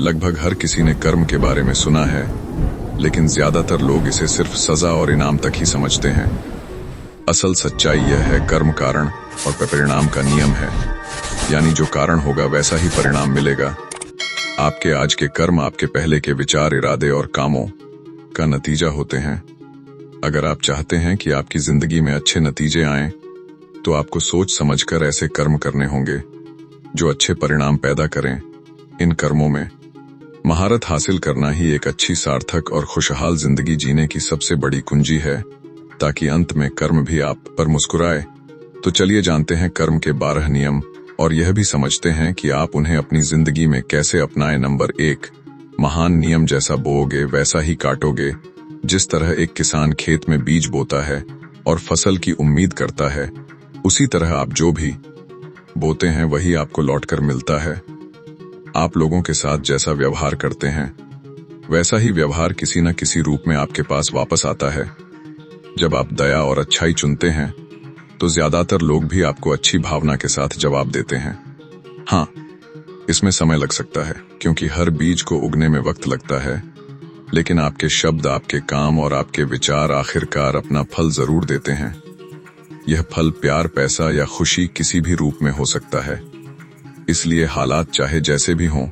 लगभग हर किसी ने कर्म के बारे में सुना है, लेकिन ज्यादातर लोग इसे सिर्फ सजा और इनाम तक ही समझते हैं। असल सच्चाई यह है, कर्म कारण और परिणाम का नियम है। यानी जो कारण होगा वैसा ही परिणाम मिलेगा। आपके आज के कर्म आपके पहले के विचार, इरादे और कामों का नतीजा होते हैं। अगर आप चाहते हैं कि आपकी जिंदगी में अच्छे नतीजे आएं, तो आपको सोच समझकर ऐसे कर्म करने होंगे जो अच्छे परिणाम पैदा करें। इन कर्मों में महारत हासिल करना ही एक अच्छी, सार्थक और खुशहाल जिंदगी जीने की सबसे बड़ी कुंजी है, ताकि अंत में कर्म भी आप पर मुस्कुराए। तो चलिए जानते हैं कर्म के 12 नियम और यह भी समझते हैं कि आप उन्हें अपनी जिंदगी में कैसे अपनाएं। नंबर 1, महान नियम, जैसा बोओगे वैसा ही काटोगे। जिस तरह एक किसान खेत में बीज बोता है और फसल की उम्मीद करता है, उसी तरह आप जो भी बोते हैं वही आपको लौटकर मिलता है। आप लोगों के साथ जैसा व्यवहार करते हैं, वैसा ही व्यवहार किसी न किसी रूप में आपके पास वापस आता है। जब आप दया और अच्छाई चुनते हैं, तो ज्यादातर लोग भी आपको अच्छी भावना के साथ जवाब देते हैं। हाँ, इसमें समय लग सकता है, क्योंकि हर बीज को उगने में वक्त लगता है, लेकिन आपके शब्द, आपके काम और आपके विचार आखिरकार अपना फल जरूर देते हैं। यह फल प्यार, पैसा या खुशी किसी भी रूप में हो सकता है। इसलिए हालात चाहे जैसे भी हों,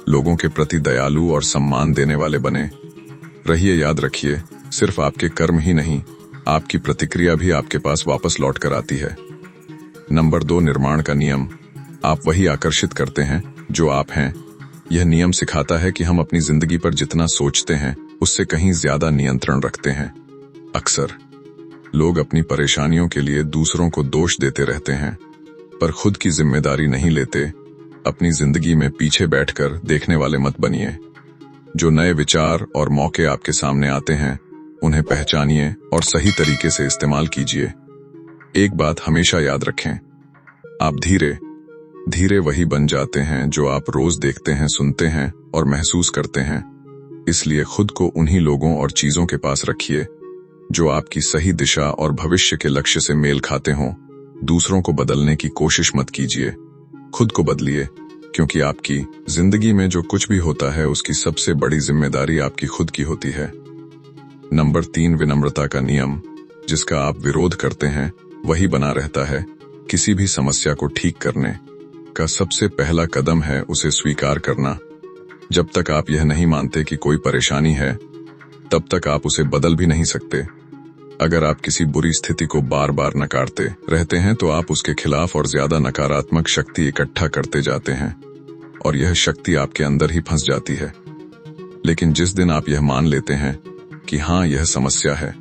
लोगों के प्रति दयालु और सम्मान देने वाले बने रहिए। याद रखिए, सिर्फ आपके कर्म ही नहीं, आपकी प्रतिक्रिया भी आपके पास वापस लौट कर आती है। नंबर 2, निर्माण का नियम। आप वही आकर्षित करते हैं जो आप हैं। यह नियम सिखाता है कि हम अपनी जिंदगी पर जितना सोचते हैं, उससे कहीं ज्यादा नियंत्रण रखते हैं। अक्सर लोग अपनी परेशानियों के लिए दूसरों को दोष देते रहते हैं, पर खुद की जिम्मेदारी नहीं लेते। अपनी जिंदगी में पीछे बैठकर देखने वाले मत बनिए। जो नए विचार और मौके आपके सामने आते हैं, उन्हें पहचानिए और सही तरीके से इस्तेमाल कीजिए। एक बात हमेशा याद रखें, आप धीरे धीरे वही बन जाते हैं जो आप रोज देखते हैं, सुनते हैं और महसूस करते हैं। इसलिए खुद को उन्हीं लोगों और चीजों के पास रखिए जो आपकी सही दिशा और भविष्य के लक्ष्य से मेल खाते हों। दूसरों को बदलने की कोशिश मत कीजिए, खुद को बदलिए, क्योंकि आपकी जिंदगी में जो कुछ भी होता है, उसकी सबसे बड़ी जिम्मेदारी आपकी खुद की होती है। नंबर 3, विनम्रता का नियम। जिसका आप विरोध करते हैं, वही बना रहता है। किसी भी समस्या को ठीक करने का सबसे पहला कदम है उसे स्वीकार करना। जब तक आप यह नहीं मानते कि कोई परेशानी है, तब तक आप उसे बदल भी नहीं सकते। अगर आप किसी बुरी स्थिति को बार बार नकारते रहते हैं, तो आप उसके खिलाफ और ज्यादा नकारात्मक शक्ति इकट्ठा करते जाते हैं और यह शक्ति आपके अंदर ही फंस जाती है। लेकिन जिस दिन आप यह मान लेते हैं कि हाँ, यह समस्या है,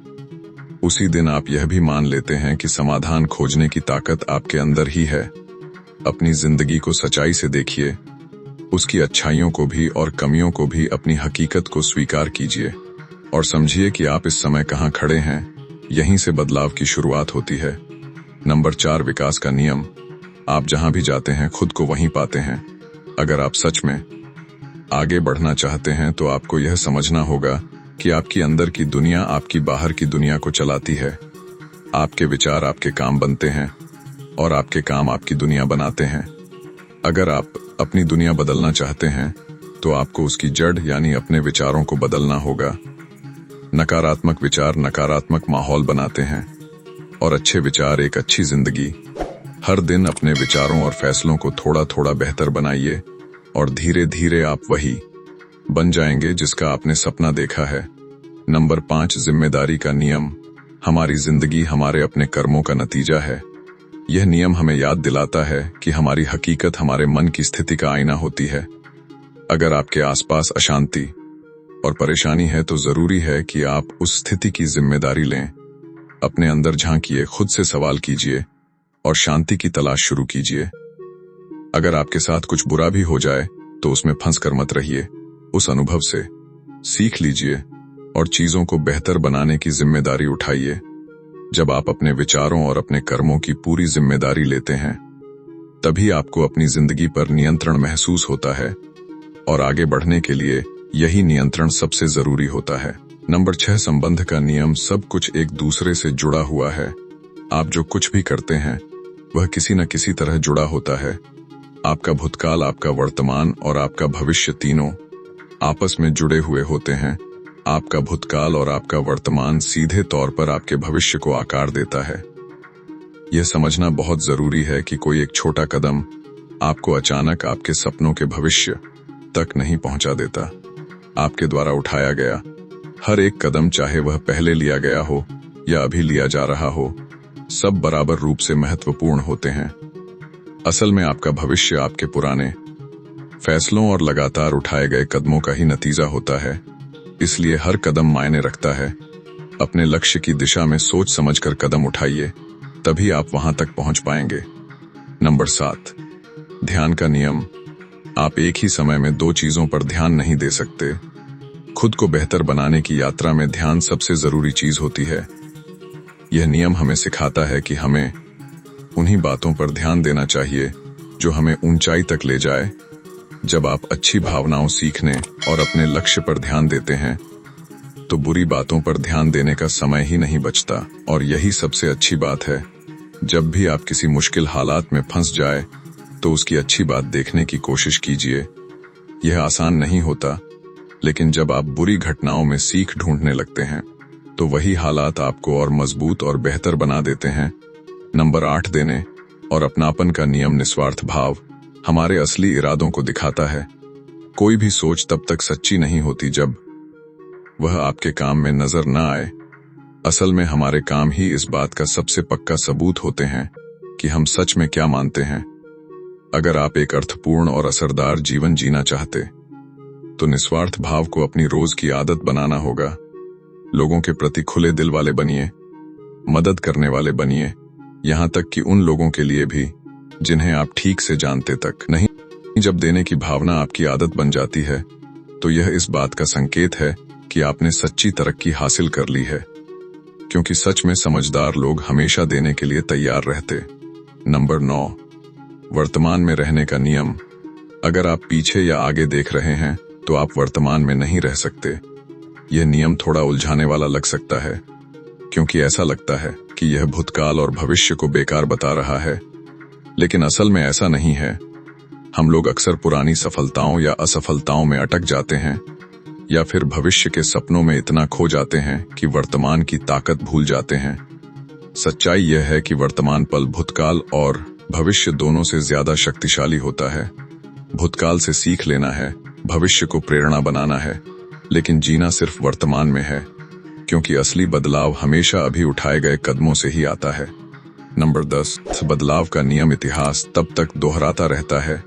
उसी दिन आप यह भी मान लेते हैं कि समाधान खोजने की ताकत आपके अंदर ही है। अपनी जिंदगी को सच्चाई से देखिए, उसकी अच्छाइयों को भी और कमियों को भी, अपनी हकीकत को स्वीकार कीजिए और समझिए कि आप इस समय कहाँ खड़े हैं। यहीं से बदलाव की शुरुआत होती है। नंबर 4, विकास का नियम। आप जहां भी जाते हैं, खुद को वहीं पाते हैं। अगर आप सच में आगे बढ़ना चाहते हैं, तो आपको यह समझना होगा कि आपकी अंदर की दुनिया आपकी बाहर की दुनिया को चलाती है। आपके विचार आपके काम बनते हैं और आपके काम आपकी दुनिया बनाते हैं। अगर आप अपनी दुनिया बदलना चाहते हैं, तो आपको उसकी जड़ यानी अपने विचारों को बदलना होगा। नकारात्मक विचार नकारात्मक माहौल बनाते हैं और अच्छे विचार एक अच्छी जिंदगी। हर दिन अपने विचारों और फैसलों को थोड़ा थोड़ा बेहतर बनाइए और धीरे धीरे आप वही बन जाएंगे जिसका आपने सपना देखा है। नंबर 5, जिम्मेदारी का नियम। हमारी जिंदगी हमारे अपने कर्मों का नतीजा है। यह नियम हमें याद दिलाता है कि हमारी हकीकत हमारे मन की स्थिति का आईना होती है। अगर आपके आसपास अशांति और परेशानी है, तो जरूरी है कि आप उस स्थिति की जिम्मेदारी लें। अपने अंदर झांकिए, खुद से सवाल कीजिए और शांति की तलाश शुरू कीजिए। अगर आपके साथ कुछ बुरा भी हो जाए, तो उसमें फंस कर मत रहिए। उस अनुभव से सीख लीजिए और चीजों को बेहतर बनाने की जिम्मेदारी उठाइए। जब आप अपने विचारों और अपने कर्मों की पूरी जिम्मेदारी लेते हैं, तभी आपको अपनी जिंदगी पर नियंत्रण महसूस होता है और आगे बढ़ने के लिए यही नियंत्रण सबसे जरूरी होता है। नंबर 6, संबंध का नियम। सब कुछ एक दूसरे से जुड़ा हुआ है। आप जो कुछ भी करते हैं, वह किसी न किसी तरह जुड़ा होता है। आपका भूतकाल, आपका वर्तमान और आपका भविष्य तीनों आपस में जुड़े हुए होते हैं। आपका भूतकाल और आपका वर्तमान सीधे तौर पर आपके भविष्य को आकार देता है। यह समझना बहुत जरूरी है कि कोई एक छोटा कदम आपको अचानक आपके सपनों के भविष्य तक नहीं पहुंचा देता। आपके द्वारा उठाया गया हर एक कदम, चाहे वह पहले लिया गया हो या अभी लिया जा रहा हो, सब बराबर रूप से महत्वपूर्ण होते हैं। असल में आपका भविष्य आपके पुराने फैसलों और लगातार उठाए गए कदमों का ही नतीजा होता है। इसलिए हर कदम मायने रखता है। अपने लक्ष्य की दिशा में सोच समझकर कदम उठाइए, तभी आप वहां तक पहुंच पाएंगे। नंबर 7, ध्यान का नियम। आप एक ही समय में 2 चीजों पर ध्यान नहीं दे सकते। खुद को बेहतर बनाने की यात्रा में ध्यान सबसे जरूरी चीज होती है। यह नियम हमें सिखाता है कि हमें उन्हीं बातों पर ध्यान देना चाहिए जो हमें ऊंचाई तक ले जाए। जब आप अच्छी भावनाओं, सीखने और अपने लक्ष्य पर ध्यान देते हैं तो बुरी बातों पर ध्यान देने का समय ही नहीं बचता। और यही सबसे अच्छी बात है। जब भी आप किसी मुश्किल हालात में फंस जाए तो उसकी अच्छी बात देखने की कोशिश कीजिए। यह आसान नहीं होता, लेकिन जब आप बुरी घटनाओं में सीख ढूंढने लगते हैं तो वही हालात आपको और मजबूत और बेहतर बना देते हैं। नंबर 8, देने और अपनापन का नियम। निस्वार्थ भाव हमारे असली इरादों को दिखाता है। कोई भी सोच तब तक सच्ची नहीं होती जब वह आपके काम में नजर न आए। असल में हमारे काम ही इस बात का सबसे पक्का सबूत होते हैं कि हम सच में क्या मानते हैं। अगर आप एक अर्थपूर्ण और असरदार जीवन जीना चाहते तो निस्वार्थ भाव को अपनी रोज की आदत बनाना होगा। लोगों के प्रति खुले दिल वाले बनिए, मदद करने वाले बनिए, यहां तक कि उन लोगों के लिए भी जिन्हें आप ठीक से जानते तक नहीं। जब देने की भावना आपकी आदत बन जाती है तो यह इस बात का संकेत है कि आपने सच्ची तरक्की हासिल कर ली है, क्योंकि सच में समझदार लोग हमेशा देने के लिए तैयार रहते। नंबर 9, वर्तमान में रहने का नियम। अगर आप पीछे या आगे देख रहे हैं तो आप वर्तमान में नहीं रह सकते। यह नियम थोड़ा उलझाने वाला लग सकता है, क्योंकि ऐसा लगता है कि यह भूतकाल और भविष्य को बेकार बता रहा है, लेकिन असल में ऐसा नहीं है। हम लोग अक्सर पुरानी सफलताओं या असफलताओं में अटक जाते हैं, या फिर भविष्य के सपनों में इतना खो जाते हैं कि वर्तमान की ताकत भूल जाते हैं। सच्चाई यह है कि वर्तमान पल भूतकाल और भविष्य दोनों से ज्यादा शक्तिशाली होता है। भूतकाल से सीख लेना है, भविष्य को प्रेरणा बनाना है, लेकिन जीना सिर्फ वर्तमान में है, क्योंकि असली बदलाव हमेशा अभी उठाए गए कदमों से ही आता है। नंबर 10, बदलाव का नियम। इतिहास तब तक दोहराता रहता है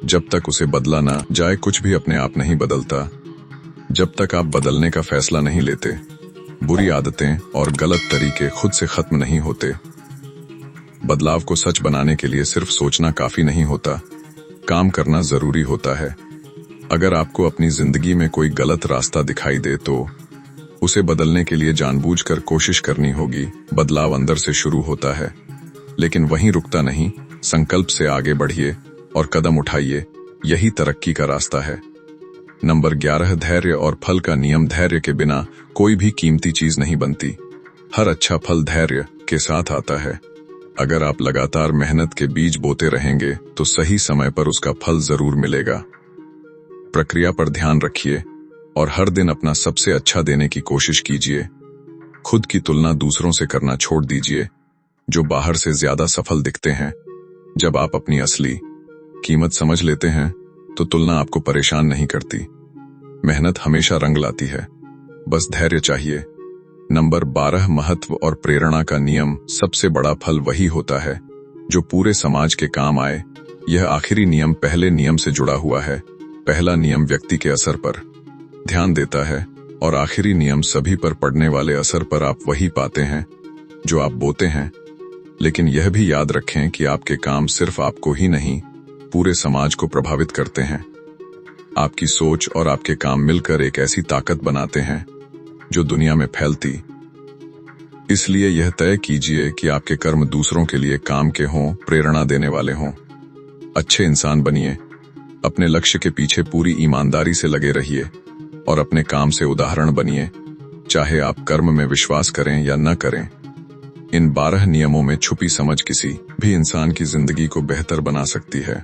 जब तक उसे बदला ना जाए। कुछ भी अपने आप नहीं बदलता जब तक आप बदलने का फैसला नहीं लेते। बुरी आदतें और गलत तरीके खुद से खत्म नहीं होते। बदलाव को सच बनाने के लिए सिर्फ सोचना काफी नहीं होता, काम करना जरूरी होता है। अगर आपको अपनी जिंदगी में कोई गलत रास्ता दिखाई दे तो उसे बदलने के लिए जानबूझकर कोशिश करनी होगी। बदलाव अंदर से शुरू होता है, लेकिन वहीं रुकता नहीं। संकल्प से आगे बढ़िए और कदम उठाइए, यही तरक्की का रास्ता है। नंबर 11, धैर्य और फल का नियम। धैर्य के बिना कोई भी कीमती चीज नहीं बनती। हर अच्छा फल धैर्य के साथ आता है। अगर आप लगातार मेहनत के बीज बोते रहेंगे तो सही समय पर उसका फल जरूर मिलेगा। प्रक्रिया पर ध्यान रखिए और हर दिन अपना सबसे अच्छा देने की कोशिश कीजिए। खुद की तुलना दूसरों से करना छोड़ दीजिए, जो बाहर से ज्यादा सफल दिखते हैं। जब आप अपनी असली कीमत समझ लेते हैं तो तुलना आपको परेशान नहीं करती। मेहनत हमेशा रंग लाती है, बस धैर्य चाहिए। नंबर 12, महत्व और प्रेरणा का नियम। सबसे बड़ा फल वही होता है जो पूरे समाज के काम आए। यह आखिरी नियम पहले नियम से जुड़ा हुआ है। पहला नियम व्यक्ति के असर पर ध्यान देता है और आखिरी नियम सभी पर पड़ने वाले असर पर आप वही पाते हैं जो आप बोते हैं। लेकिन यह भी याद रखें कि आपके काम सिर्फ आपको ही नहीं, पूरे समाज को प्रभावित करते हैं। आपकी सोच और आपके काम मिलकर एक ऐसी ताकत बनाते हैं जो दुनिया में फैलती। इसलिए यह तय कीजिए कि आपके कर्म दूसरों के लिए काम के हों, प्रेरणा देने वाले हों। अच्छे इंसान बनिए, अपने लक्ष्य के पीछे पूरी ईमानदारी से लगे रहिए और अपने काम से उदाहरण बनिए, चाहे आप कर्म में विश्वास करें या न करें। इन 12 नियमों में छुपी समझ किसी भी इंसान की जिंदगी को बेहतर बना सकती है।